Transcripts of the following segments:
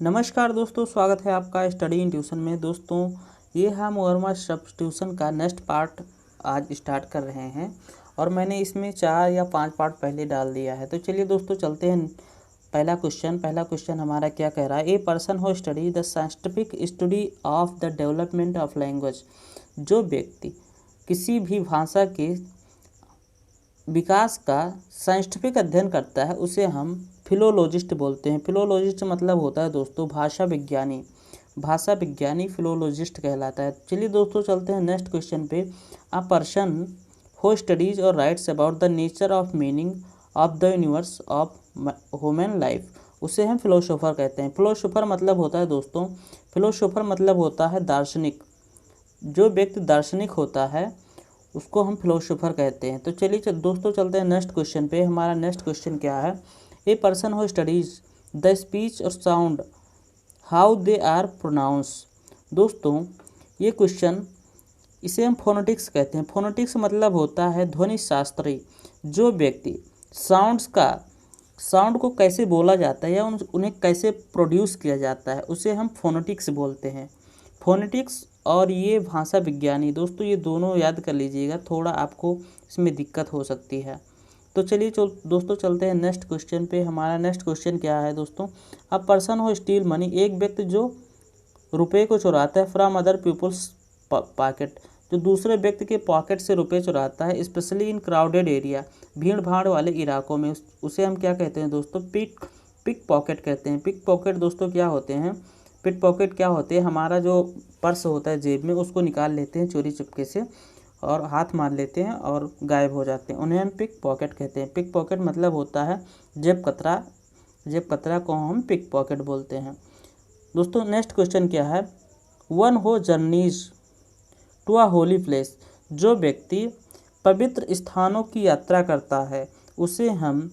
नमस्कार दोस्तों, स्वागत है आपका स्टडी इन ट्यूशन में। दोस्तों, ये हम ओवरमा सब्स्टिट्यूशन का नेक्स्ट पार्ट आज स्टार्ट कर रहे हैं और मैंने इसमें 4 या 5 पार्ट पहले डाल दिया है। तो चलिए दोस्तों चलते हैं। पहला क्वेश्चन हमारा क्या कह रहा है। ए पर्सन हो study the scientific study of the development of language. जो व्यक्ति किसी भी भाषा के विकास का साइंटिफिक अध्ययन करता है उसे हम फिलोलॉजिस्ट बोलते हैं। फिलोलॉजिस्ट मतलब होता है दोस्तों भाषा विज्ञानी फिलोलॉजिस्ट कहलाता है। चलिए दोस्तों चलते हैं नेक्स्ट क्वेश्चन पे। अ पर्सन हु स्टडीज और writes about the nature of meaning of the universe of human life, उसे हम फिलोसोफर कहते हैं। फिलोसोफर मतलब होता है दार्शनिक। जो व्यक्ति दार्शनिक होता है उसको हम फिलोसोफर कहते हैं। तो चलिए दोस्तों चलते हैं नेक्स्ट क्वेश्चन पे। हमारा नेक्स्ट क्वेश्चन क्या है। A person who studies the speech और sound how they are pronounce. दोस्तों ये क्वेश्चन, इसे हम फोनेटिक्स कहते हैं। फोनेटिक्स मतलब होता है ध्वनि शास्त्री। जो व्यक्ति साउंड को कैसे बोला जाता है या उन्हें कैसे प्रोड्यूस किया जाता है उसे हम फोनेटिक्स बोलते हैं। फोनेटिक्स और ये भाषा विज्ञानी, दोस्तों ये दोनों याद कर लीजिएगा, थोड़ा आपको इसमें दिक्कत हो सकती है। तो चलिए दोस्तों चलते हैं नेक्स्ट क्वेश्चन पे। हमारा नेक्स्ट क्वेश्चन क्या है दोस्तों। अ पर्सन हो स्टील मनी, एक व्यक्ति जो रुपए को चुराता है फ्रॉम अदर पीपल्स पॉकेट, जो दूसरे व्यक्ति के पॉकेट से रुपए चुराता है, स्पेशली इन क्राउडेड एरिया, भीड़ भाड़ वाले इलाकों में, उसे हम क्या कहते हैं दोस्तों, पिक पॉकेट कहते हैं। पिक पॉकेट दोस्तों क्या होते हैं, पिक पॉकेट क्या होते हैं, हमारा जो पर्स होता है जेब में उसको निकाल लेते हैं चोरी चुपके से और हाथ मार लेते हैं और गायब हो जाते हैं, उन्हें हम पिक पॉकेट कहते हैं। पिक पॉकेट मतलब होता है जेब कतरा को हम पिक पॉकेट बोलते हैं। दोस्तों नेक्स्ट क्वेश्चन क्या है। One who journeys to a holy place, जो व्यक्ति पवित्र स्थानों की यात्रा करता है उसे हम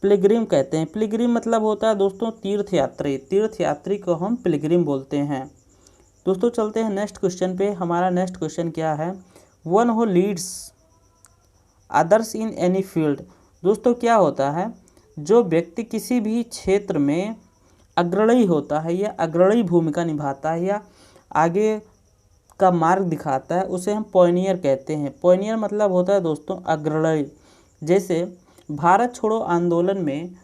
पिलग्रिम कहते हैं। पिलग्रिम मतलब होता है दोस्तों तीर्थयात्री को हम पिलग्रिम बोलते हैं। दोस्तों चलते हैं नेक्स्ट क्वेश्चन पे। हमारा नेक्स्ट क्वेश्चन क्या है। One who Leeds others in any field. दोस्तों क्या होता है, जो व्यक्ति किसी भी क्षेत्र में अग्रणी होता है या अग्रणी भूमिका निभाता है या आगे का मार्ग दिखाता है उसे हम पॉइनियर कहते हैं। पॉइनियर मतलब होता है दोस्तों अग्रणी। जैसे भारत छोड़ो आंदोलन में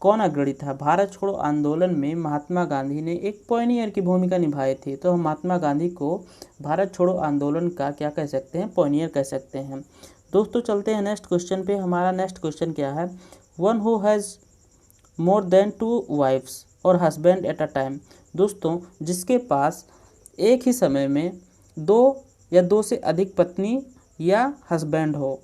कौन अग्रणी था, भारत छोड़ो आंदोलन में महात्मा गांधी ने एक पॉइनियर की भूमिका निभाई थी। तो हम महात्मा गांधी को भारत छोड़ो आंदोलन का क्या कह सकते हैं, पॉइनियर कह सकते हैं। दोस्तों चलते हैं नेक्स्ट क्वेश्चन पे। हमारा नेक्स्ट क्वेश्चन क्या है। One who has more than 2 wifes और हस्बैंड एट अ टाइम। दोस्तों जिसके पास एक ही समय में 2 या 2 से अधिक पत्नी या हस्बैंड हो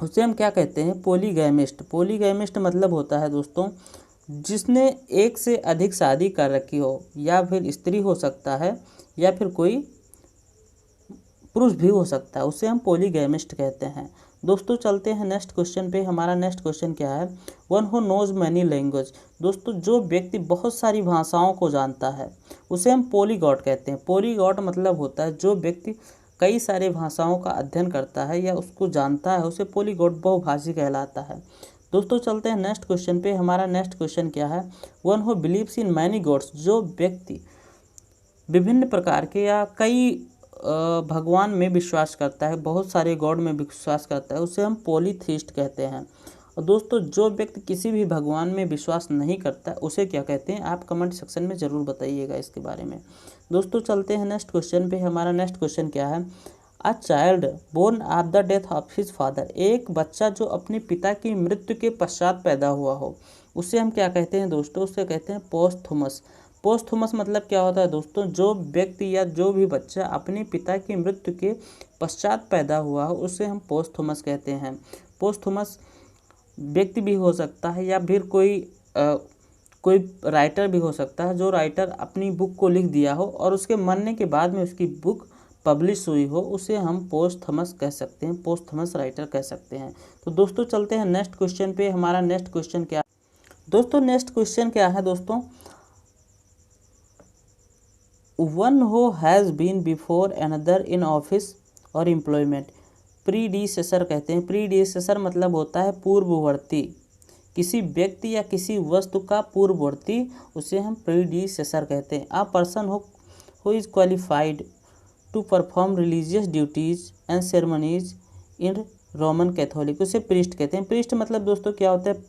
उसे हम क्या कहते हैं, पॉलीगैमिस्ट। पॉलीगैमिस्ट मतलब होता है दोस्तों जिसने एक से अधिक शादी कर रखी हो, या फिर स्त्री हो सकता है या फिर कोई पुरुष भी हो सकता है, उसे हम पॉलीगैमिस्ट कहते हैं। दोस्तों चलते हैं नेक्स्ट क्वेश्चन पे। हमारा नेक्स्ट क्वेश्चन क्या है। One who knows many language. दोस्तों जो व्यक्ति बहुत सारी भाषाओं को जानता है उसे हम पॉलीगॉट कहते हैं। पॉलीगॉट मतलब होता है जो व्यक्ति कई सारे भाषाओं का अध्ययन करता है या उसको जानता है उसे पॉलीगॉट बहुभाषी कहलाता है। दोस्तों चलते हैं नेक्स्ट क्वेश्चन पे। हमारा नेक्स्ट क्वेश्चन क्या है। One who believes in many gods. जो व्यक्ति विभिन्न प्रकार के या कई भगवान में विश्वास करता है, बहुत सारे गॉड में विश्वास करता है, उसे हम पॉलीथीस्ट कहते हैं। और दोस्तों जो व्यक्ति किसी भी भगवान में विश्वास नहीं करता उसे क्या कहते हैं, आप कमेंट सेक्शन में ज़रूर बताइएगा इसके बारे में। दोस्तों चलते हैं नेक्स्ट क्वेश्चन पे। हमारा नेक्स्ट क्वेश्चन क्या है। A child born of the death of his father. एक बच्चा जो अपने पिता की मृत्यु के पश्चात पैदा हुआ हो उसे हम क्या कहते हैं दोस्तों, उसे कहते हैं पोस्थुमस। पोस्थुमस मतलब क्या होता है दोस्तों, जो व्यक्ति या जो भी बच्चा अपने पिता की मृत्यु के पश्चात पैदा हुआ हो उसे हम पोस्थुमस कहते हैं। पोस्थुमस व्यक्ति भी हो सकता है या फिर कोई राइटर भी हो सकता है, जो राइटर अपनी बुक को लिख दिया हो और उसके मरने के बाद में उसकी बुक पब्लिश हुई हो उसे हम पोस्थमस कह सकते हैं, पोस्थमस राइटर कह सकते हैं। तो दोस्तों चलते हैं नेक्स्ट क्वेश्चन पे। हमारा नेक्स्ट क्वेश्चन क्या दोस्तों, नेक्स्ट क्वेश्चन क्या है दोस्तों। One who has been before another in office और एम्प्लॉयमेंट। प्रीडिसेसर कहते हैं। प्रीडिसेसर मतलब होता है पूर्ववर्ती किसी व्यक्ति या किसी वस्तु का पूर्ववर्ती उसे हम प्रीडिसेसर कहते हैं। A person who is qualified to perform religious duties and ceremonies in Roman Catholic, उसे प्रीस्ट कहते हैं। प्रीस्ट मतलब दोस्तों क्या होता है,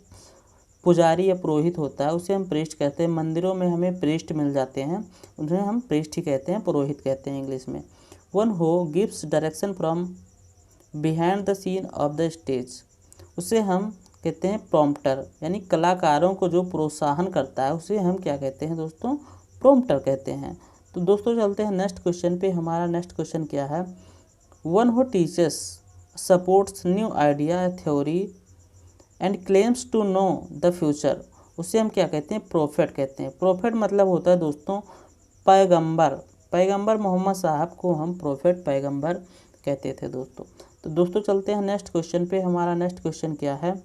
पुजारी या पुरोहित होता है, उसे हम प्रीस्ट कहते हैं। मंदिरों में हमें प्रीस्ट मिल जाते हैं, उन्हें हम प्रीस्ट ही कहते हैं, पुरोहित कहते हैं इंग्लिश में। One who gives direction from behind the scene of the stage, उसे हम कहते हैं प्रॉम्प्टर, यानी कलाकारों को जो प्रोत्साहन करता है उसे हम क्या कहते हैं दोस्तों, प्रॉम्प्टर कहते हैं। तो दोस्तों चलते हैं नेक्स्ट क्वेश्चन पे। हमारा नेक्स्ट क्वेश्चन क्या है, one who teachers supports new idea theory and claims to know the future, उसे हम क्या कहते हैं, प्रोफेट कहते हैं। प्रोफेट मतलब होता है दोस्तों पैगंबर, पैगंबर मोहम्मद साहब को हम प्रोफेट पैगंबर कहते थे दोस्तों। तो दोस्तों चलते हैं नेक्स्ट क्वेश्चन पे। हमारा नेक्स्ट क्वेश्चन क्या है,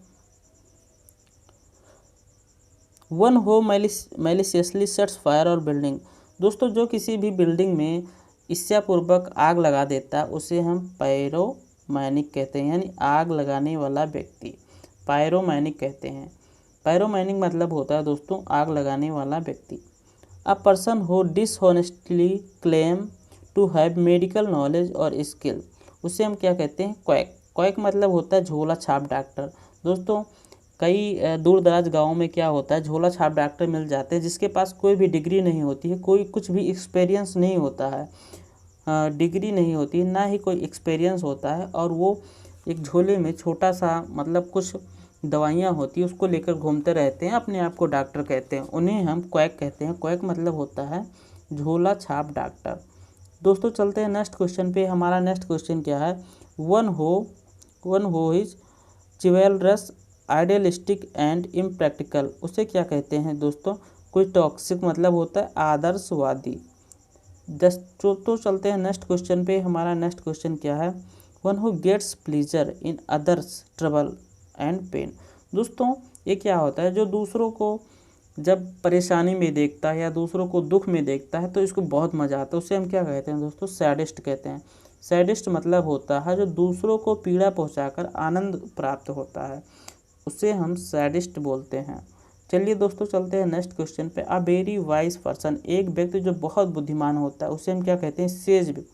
वन हो मैलिशियसली सेट्स फायर और बिल्डिंग, दोस्तों जो किसी भी बिल्डिंग में इच्छापूर्वक आग लगा देता है उसे हम पायरोमैनिक कहते हैं, यानी आग लगाने वाला व्यक्ति पायरोमैनिक कहते हैं। पायरोमैनिक मतलब होता है दोस्तों आग लगाने वाला व्यक्ति। A person who dishonestly claim to have medical knowledge और स्किल, उसे हम क्या कहते हैं, क्वैक। क्वैक मतलब होता है झोला छाप डॉक्टर। दोस्तों कई दूर दराज गाँव में क्या होता है, झोला छाप डॉक्टर मिल जाते हैं जिसके पास कोई भी डिग्री नहीं होती है, कोई कुछ भी एक्सपीरियंस नहीं होता है, डिग्री नहीं होती ना ही कोई एक्सपीरियंस होता है, और वो एक झोले में छोटा सा मतलब कुछ दवाइयाँ होती है उसको लेकर घूमते रहते हैं, अपने आप को डॉक्टर कहते हैं, उन्हें हम क्वैक कहते हैं। क्वैक मतलब होता है झोला छाप डॉक्टर। दोस्तों चलते हैं नेक्स्ट क्वेश्चन पे। हमारा नेक्स्ट क्वेश्चन क्या है, वन हो इज चिवेलरस आइडियलिस्टिक एंड इम्प्रैक्टिकल, उसे क्या कहते हैं दोस्तों, कोई टॉक्सिक मतलब होता है आदर्शवादी। तो चलते हैं नेक्स्ट क्वेश्चन पे। हमारा नेक्स्ट क्वेश्चन क्या है, one who gets pleasure in others trouble and pain, दोस्तों ये क्या होता है, जो दूसरों को जब परेशानी में देखता है या दूसरों को दुख में देखता है तो इसको बहुत मज़ा आता है, उसे हम क्या कहते हैं दोस्तों, सैडिस्ट कहते हैं। सैडिस्ट मतलब होता है जो दूसरों को पीड़ा पहुंचाकर आनंद प्राप्त होता है, उसे हम सैडिस्ट बोलते हैं। चलिए दोस्तों चलते हैं नेक्स्ट क्वेश्चन पे। अ वेरी वाइज पर्सन, एक व्यक्ति जो बहुत बुद्धिमान होता है उसे हम क्या कहते हैं, सेज व्यक्ति।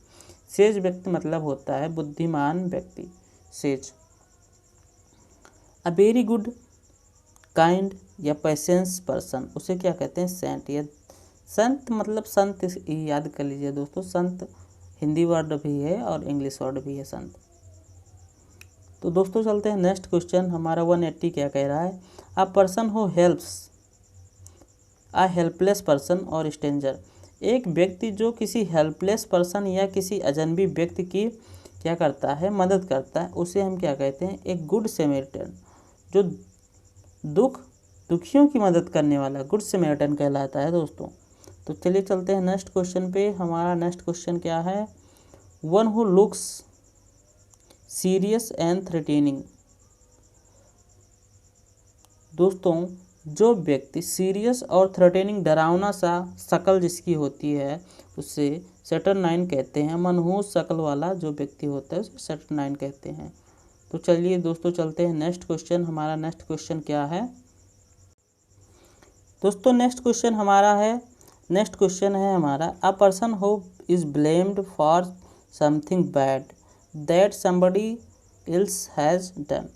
सेज व्यक्ति मतलब होता है बुद्धिमान व्यक्ति, says. A very good kind या पेशेंस पर्सन, उसे क्या कहते हैं, सेंट। या संत मतलब संत याद कर लीजिए दोस्तों, संत हिंदी वर्ड भी है और इंग्लिश वर्ड भी है संत। तो दोस्तों चलते हैं नेक्स्ट क्वेश्चन। हमारा 180 क्या कह रहा है, अ person who helps a helpless person और स्ट्रेंजर, एक व्यक्ति जो किसी हेल्पलेस पर्सन या किसी अजनबी व्यक्ति की क्या करता है, मदद करता है, उसे हम क्या कहते हैं, एक गुड सैमरिटन। जो दुखियों की मदद करने वाला गुड सैमरिटन कहलाता है दोस्तों। तो चलिए चलते हैं नेक्स्ट क्वेश्चन पे। हमारा नेक्स्ट क्वेश्चन क्या है, one who looks serious and threatening, दोस्तों जो व्यक्ति सीरियस और थ्रेटनिंग डरावना सा शक्ल जिसकी होती है उसे सैटरनाइन कहते हैं। मनहूस शक्ल वाला जो व्यक्ति होता है उसे सैटरनाइन कहते हैं। तो चलिए दोस्तों चलते हैं नेक्स्ट क्वेश्चन। हमारा नेक्स्ट क्वेश्चन क्या है दोस्तों, नेक्स्ट क्वेश्चन है हमारा, अ person who is blamed for something bad that somebody else has done,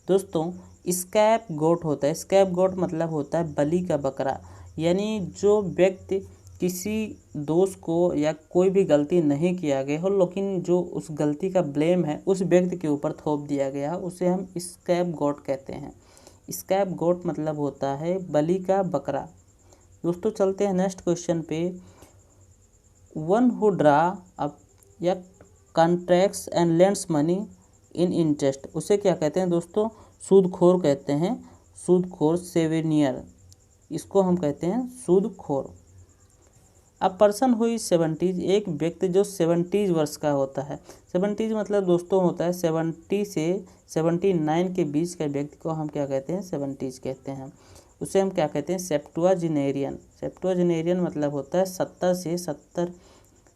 दोस्तों स्कैप गोट होता है। स्कैप गोट मतलब होता है बलि का बकरा, यानी जो व्यक्ति किसी दोस्त को या कोई भी गलती नहीं किया गया हो लेकिन जो उस गलती का ब्लेम है उस व्यक्ति के ऊपर थोप दिया गया, उसे हम स्कैप गोट कहते हैं। स्कैप गोट मतलब होता है बलि का बकरा। दोस्तों चलते हैं नेक्स्ट क्वेश्चन पे। वन हु ड्रा अप या contracts and lends money in interest, उसे क्या कहते हैं दोस्तों, सूदखोर कहते हैं। सूदखोर, सेवेनियर, इसको हम कहते हैं सूदखोर। अब पर्सन हुई 70, एक व्यक्ति जो 70 वर्ष का होता है। 70 मतलब दोस्तों होता है 70 से 79 के बीच का व्यक्ति को हम क्या कहते हैं, 70 कहते हैं। उसे हम क्या कहते हैं, सेप्टुआजिनेरियन। सेप्टुआजिनेरियन मतलब होता है 70 से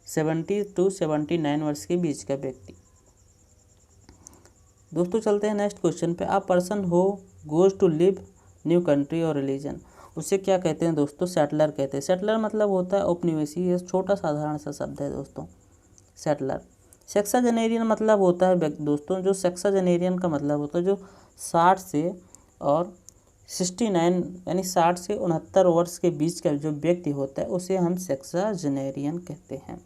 70 to 79 वर्ष के बीच का व्यक्ति। दोस्तों चलते हैं नेक्स्ट क्वेश्चन पे। A person who goes to live new country और रिलीजन, उसे क्या कहते हैं दोस्तों, सेटलर कहते हैं। सेटलर मतलब होता है औपनिवेशी, ये छोटा साधारण सा शब्द है दोस्तों, सेटलर। सेक्साजेनेरियन मतलब होता है दोस्तों, जो सेक्साजेनेरियन का मतलब होता है जो 60 से और 69 यानी 60 से 69 वर्ष के बीच का जो व्यक्ति होता है उसे हम सेक्साजेनेरियन कहते हैं।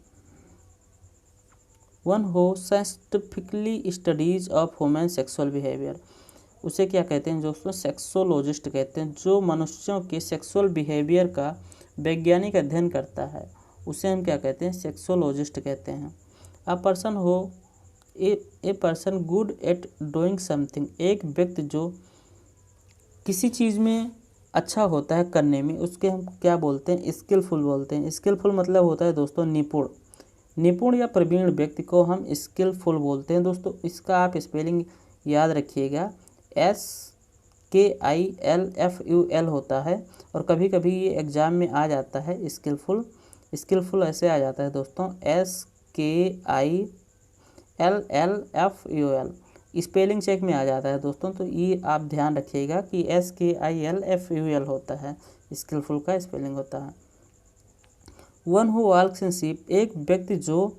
वन हो scientifically studies of human sexual behaviour, उसे क्या कहते हैं दोस्तों, सेक्सोलॉजिस्ट कहते हैं। जो मनुष्यों के सेक्सुअल बिहेवियर का वैज्ञानिक अध्ययन करता है उसे हम क्या कहते हैं, सेक्सोलॉजिस्ट कहते हैं। अ पर्सन हो a person good at doing something, एक व्यक्ति जो किसी चीज़ में अच्छा होता है करने में, उसके हम क्या बोलते हैं, स्किलफुल बोलते हैं। स्किलफुल मतलब होता है दोस्तों निपुण, निपुण या प्रवीण व्यक्ति को हम स्किलफुल बोलते हैं दोस्तों। इसका आप स्पेलिंग याद रखिएगा, SKILFUL होता है, और कभी कभी ये एग्ज़ाम में आ जाता है स्किलफुल, स्किलफुल ऐसे आ जाता है दोस्तों, SKILLFUL, स्पेलिंग चेक में आ जाता है दोस्तों। तो ये आप ध्यान रखिएगा कि SKILFUL होता है, स्किलफुल का स्पेलिंग होता है। One who walks in sleep, एक व्यक्ति जो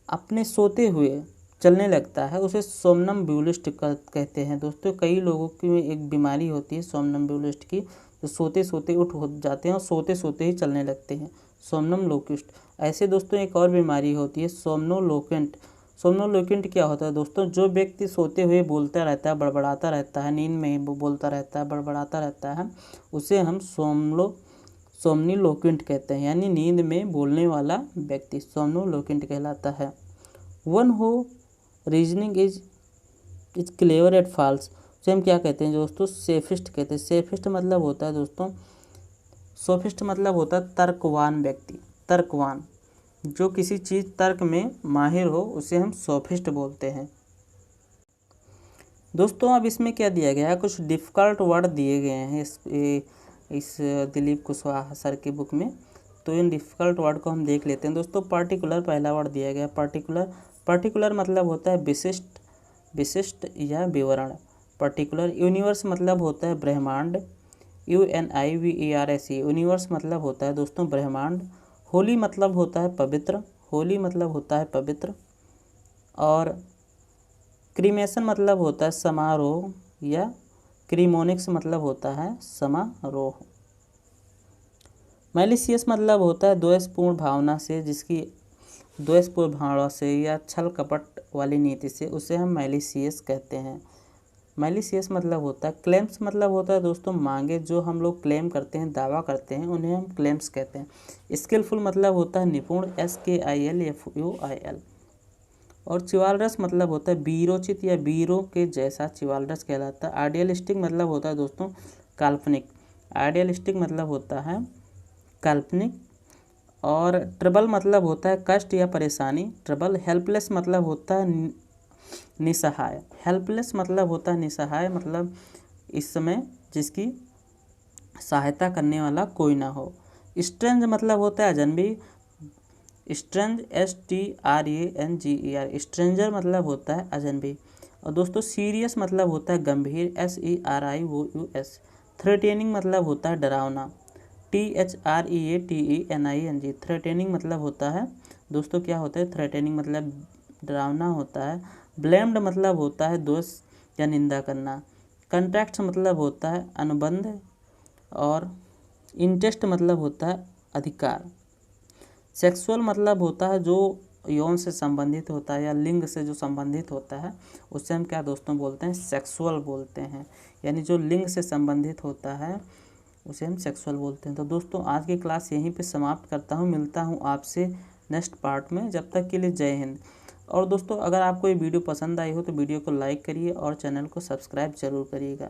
अपने सोते हुए चलने लगता है उसे सोमनम्बुलिस्ट कहते हैं दोस्तों। कई लोगों की एक बीमारी होती है सोमनम्बुलिस्ट की, जो सोते सोते उठ हो जाते हैं और सोते सोते ही चलने लगते हैं, सोमनम्बुलिस्ट। ऐसे दोस्तों एक और बीमारी होती है सोमनोलोक्वेंट। सोमनोलोक्वेंट क्या होता है दोस्तों, जो व्यक्ति सोते हुए बोलता रहता है, बड़बड़ाता रहता है, नींद में ही बोलता रहता है, बड़बड़ाता रहता है, उसे हम सोमनिलोक्वेंट कहते हैं, यानी नींद में बोलने वाला व्यक्ति सोमनोलोक्वेंट कहलाता है। One who reasoning is clever at false, उसे हम क्या कहते हैं दोस्तों, सेफिस्ट कहते हैं। सेफिस्ट मतलब होता है दोस्तों, सोफिस्ट मतलब होता है तर्कवान व्यक्ति, तर्कवान, जो किसी चीज़ तर्क में माहिर हो उसे हम सोफिस्ट बोलते हैं दोस्तों। अब इसमें क्या दिया गया है, कुछ डिफ़िकल्ट वर्ड दिए गए हैं इस दिलीप कुशवाहा सर की बुक में। तो इन डिफ़िकल्ट वर्ड को हम देख लेते हैं दोस्तों। पर्टिकुलर पहला वर्ड दिया गया है, पर्टिकुलर। पर्टिकुलर मतलब होता है विशिष्ट, विशिष्ट या विवरण। पर्टिकुलर। यूनिवर्स मतलब होता है ब्रह्मांड, UNIVERS, यूनिवर्स मतलब होता है दोस्तों ब्रह्मांड। होली मतलब होता है पवित्र, होली मतलब होता है पवित्र। और क्रीमेशन मतलब होता है समारोह, या क्रीमोनिक्स मतलब होता है समारोह। मैलिशियस मतलब होता है द्वेषपूर्ण भावना से, जिसकी द्वेषपूर्ण भावना से या छल कपट वाली नीति से, उसे हम मैलिशियस कहते हैं। मैलिशियस मतलब होता है। क्लेम्स मतलब होता है दोस्तों मांगे, जो हम लोग क्लेम करते हैं, दावा करते हैं, उन्हें हम क्लेम्स कहते हैं। स्किलफुल मतलब होता है निपुण, SKILFUIL। और चिवालरस मतलब होता है वीरोचित या वीरों के जैसा, चिवालरस कहलाता है। आइडियलिस्टिक मतलब होता है दोस्तों काल्पनिक, आइडियलिस्टिक मतलब होता है काल्पनिक। और ट्रबल मतलब होता है कष्ट या परेशानी, ट्रबल। हेल्पलेस मतलब होता है निसहाय, हेल्पलेस मतलब होता है निसहाय, मतलब इस समय जिसकी सहायता करने वाला कोई ना हो। स्ट्रेंज मतलब होता है अजनबी, स्ट्रेंज STRANGER, स्ट्रेंजर मतलब होता है अजनबी। और दोस्तों सीरियस मतलब होता है गंभीर, SERIOUS। थ्रेटेनिंग मतलब होता है डरावना, THREATENING। थ्रेटेनिंग मतलब होता है दोस्तों क्या होता है, थ्रेटेनिंग मतलब डरावना होता है। ब्लेम्ड मतलब होता है दोष या निंदा करना। कंट्रैक्ट मतलब होता है अनुबंध। और इंटरेस्ट मतलब होता है अधिकार। सेक्सुअल मतलब होता है जो यौन से संबंधित होता है या लिंग से जो संबंधित होता है, उससे हम क्या दोस्तों बोलते हैं, सेक्सुअल बोलते हैं। यानी जो लिंग से संबंधित होता है उसे हम सेक्सुअल बोलते हैं। तो दोस्तों आज की क्लास यहीं पे समाप्त करता हूँ, मिलता हूँ आपसे नेक्स्ट पार्ट में। जब तक के लिए जय हिंद। और दोस्तों अगर आपको ये वीडियो पसंद आई हो तो वीडियो को लाइक करिए और चैनल को सब्सक्राइब जरूर करिएगा।